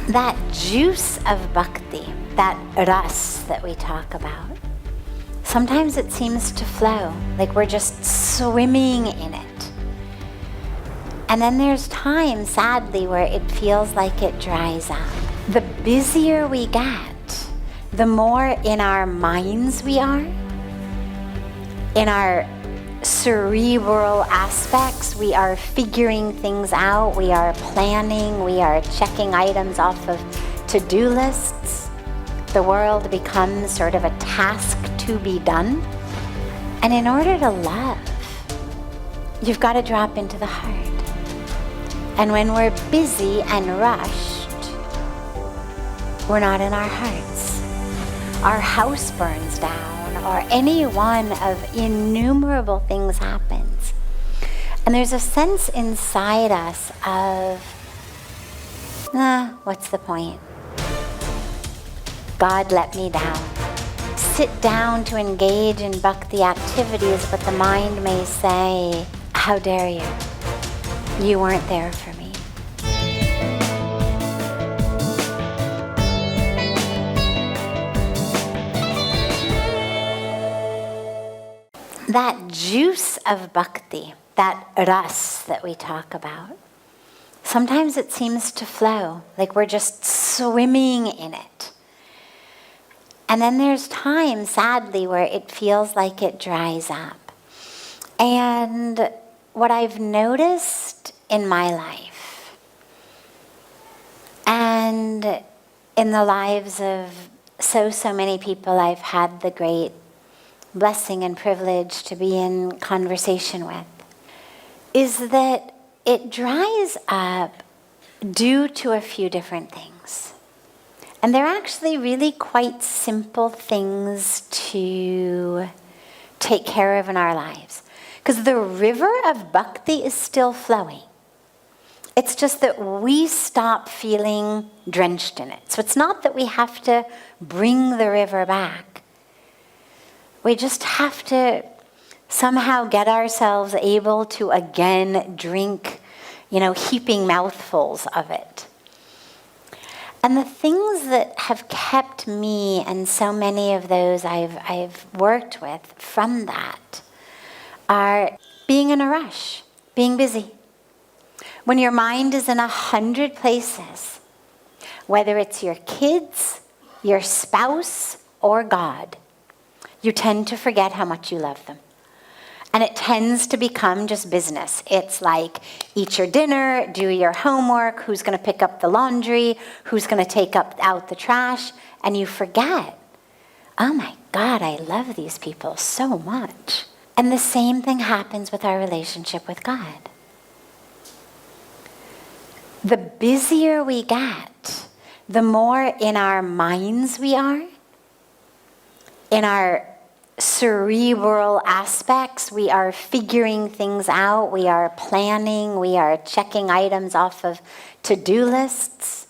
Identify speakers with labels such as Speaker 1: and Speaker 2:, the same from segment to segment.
Speaker 1: that juice of bhakti, that ras that we talk about, sometimes it seems to flow, like we're just swimming in it. And then there's times, sadly, where it feels like it dries up. The busier we get, the more in our minds we are, in our cerebral aspects, we are figuring things out, we are planning, we are checking items off of to-do lists. The world becomes sort of a task to be done. And in order to love, you've got to drop into the heart. And when we're busy and rushed, we're not in our hearts. Our house burns down, or any one of innumerable things happens. And there's a sense inside us of, what's the point? God let me down. Sit down to engage in bhakti activities, but the mind may say, how dare you? You weren't there for me. That juice of bhakti, that ras that we talk about, sometimes it seems to flow, like we're just swimming in it. And then there's times, sadly, where it feels like it dries up. And what I've noticed in my life, and in the lives of so many people I've had the great blessing and privilege to be in conversation with, is that it dries up due to a few different things. And they're actually really quite simple things to take care of in our lives. Because the river of bhakti is still flowing. It's just that we stop feeling drenched in it. So it's not that we have to bring the river back. We just have to somehow get ourselves able to again drink, heaping mouthfuls of it. And the things that have kept me and so many of those I've worked with from that are being in a rush, being busy. When your mind is in 100 places, whether it's your kids, your spouse, or God, you tend to forget how much you love them. And it tends to become just business. It's like, eat your dinner, do your homework, who's going to pick up the laundry, who's going to take out the trash, and you forget, oh my God, I love these people so much. And the same thing happens with our relationship with God. The busier we get, the more in our minds we are, in our cerebral aspects, we are figuring things out, we are planning, we are checking items off of to-do lists.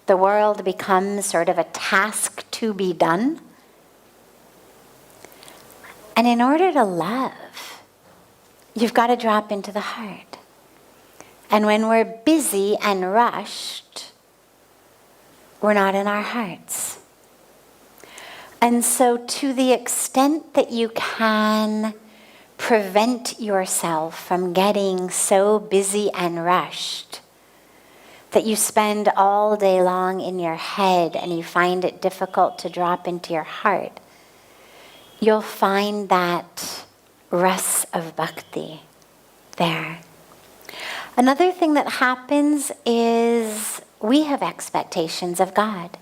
Speaker 1: The world becomes sort of a task to be done. And in order to love, you've got to drop into the heart. And when we're busy and rushed, we're not in our hearts. And so to the extent that you can prevent yourself from getting so busy and rushed that you spend all day long in your head and you find it difficult to drop into your heart, you'll find that ras of bhakti there. Another thing that happens is we have expectations of God.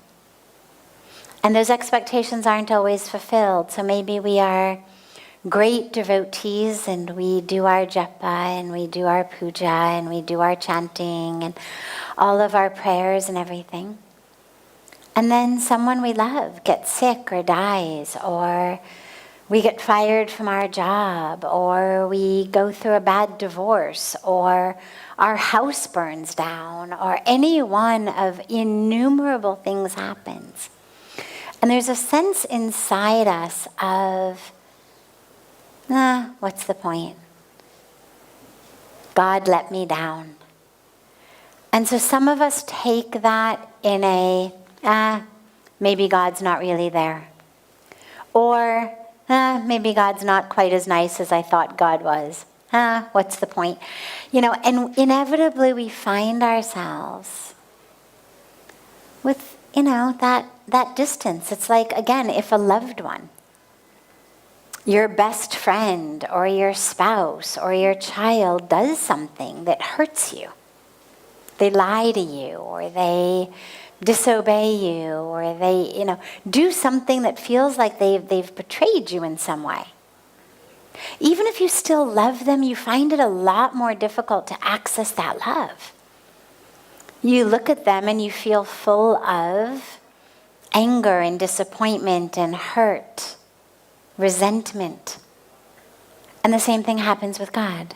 Speaker 1: And those expectations aren't always fulfilled. So maybe we are great devotees and we do our japa and we do our puja and we do our chanting and all of our prayers and everything. And then someone we love gets sick or dies, or we get fired from our job, or we go through a bad divorce, or our house burns down, or any one of innumerable things happens. And there's a sense inside us of, what's the point? God let me down. And so some of us take that in maybe God's not really there. Or, maybe God's not quite as nice as I thought God was. What's the point? And inevitably we find ourselves with, that distance. It's like, again, if a loved one, your best friend or your spouse or your child does something that hurts you, they lie to you, or they disobey you, or they, do something that feels like they've betrayed you in some way. Even if you still love them, you find it a lot more difficult to access that love. You look at them and you feel full of anger and disappointment and hurt, resentment. And the same thing happens with God.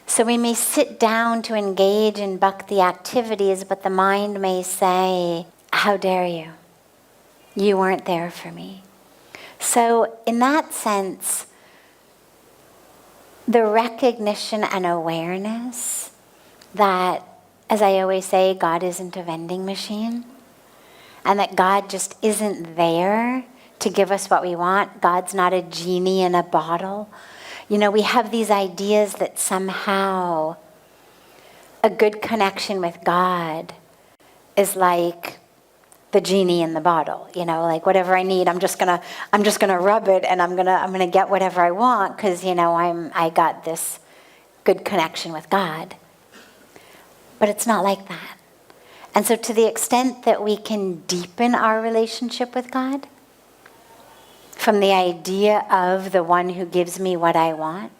Speaker 1: So we may sit down to engage in bhakti activities, but the mind may say, how dare you? You weren't there for me. So in that sense, the recognition and awareness that, as I always say, God isn't a vending machine, and that God just isn't there to give us what we want. God's not a genie in a bottle. We have these ideas that somehow a good connection with God is like the genie in the bottle. Like whatever I need, I'm just gonna rub it, and I'm gonna get whatever I want because I got this good connection with God. But it's not like that. And so to the extent that we can deepen our relationship with God, from the idea of the one who gives me what I want,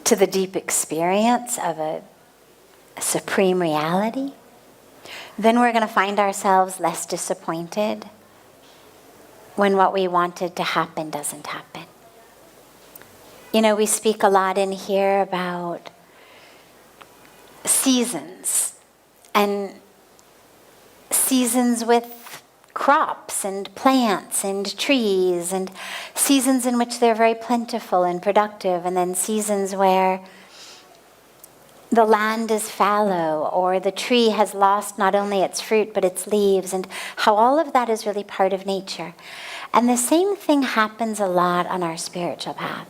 Speaker 1: to the deep experience of a supreme reality, then we're going to find ourselves less disappointed when what we wanted to happen doesn't happen. We speak a lot in here about seasons, and seasons with crops and plants and trees, and seasons in which they're very plentiful and productive, and then seasons where the land is fallow, or the tree has lost not only its fruit but its leaves, and how all of that is really part of nature. And the same thing happens a lot on our spiritual path.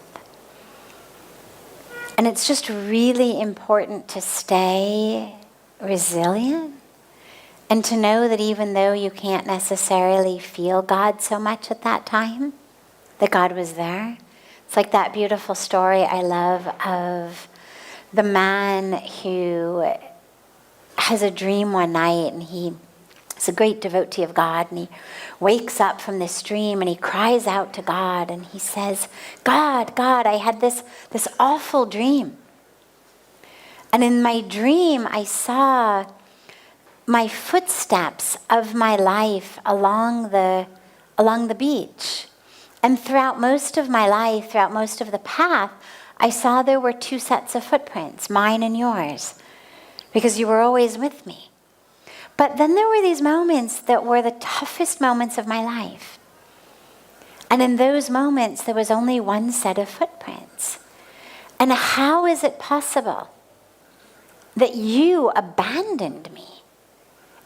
Speaker 1: And it's just really important to stay resilient and to know that even though you can't necessarily feel God so much at that time, that God was there. It's like that beautiful story I love of the man who has a dream one night, and he's a great devotee of God, and he wakes up from this dream and he cries out to God and he says, God, I had this awful dream. And in my dream, I saw my footsteps of my life along the beach. And throughout most of my life, throughout most of the path, I saw there were two sets of footprints, mine and yours, because you were always with me. But then there were these moments that were the toughest moments of my life. And in those moments, there was only one set of footprints. And how is it possible that you abandoned me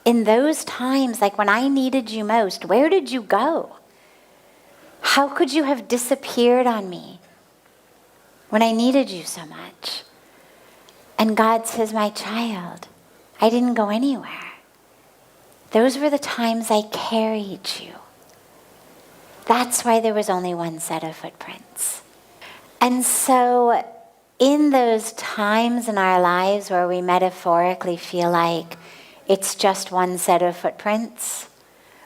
Speaker 1: in those times, like when I needed you most? Where did you go? How could you have disappeared on me when I needed you so much? And God says, my child, I didn't go anywhere. Those were the times I carried you. That's why there was only one set of footprints. And so in those times in our lives where we metaphorically feel like it's just one set of footprints,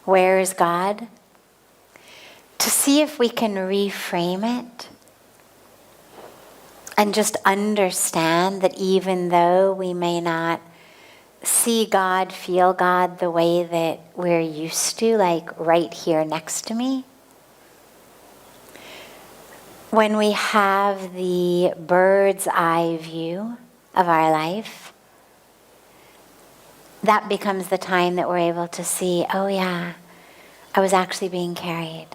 Speaker 1: where is God? To see if we can reframe it and just understand that even though we may not see God, feel God the way that we're used to, like right here next to me, when we have the bird's eye view of our life, that becomes the time that we're able to see, oh yeah, I was actually being carried.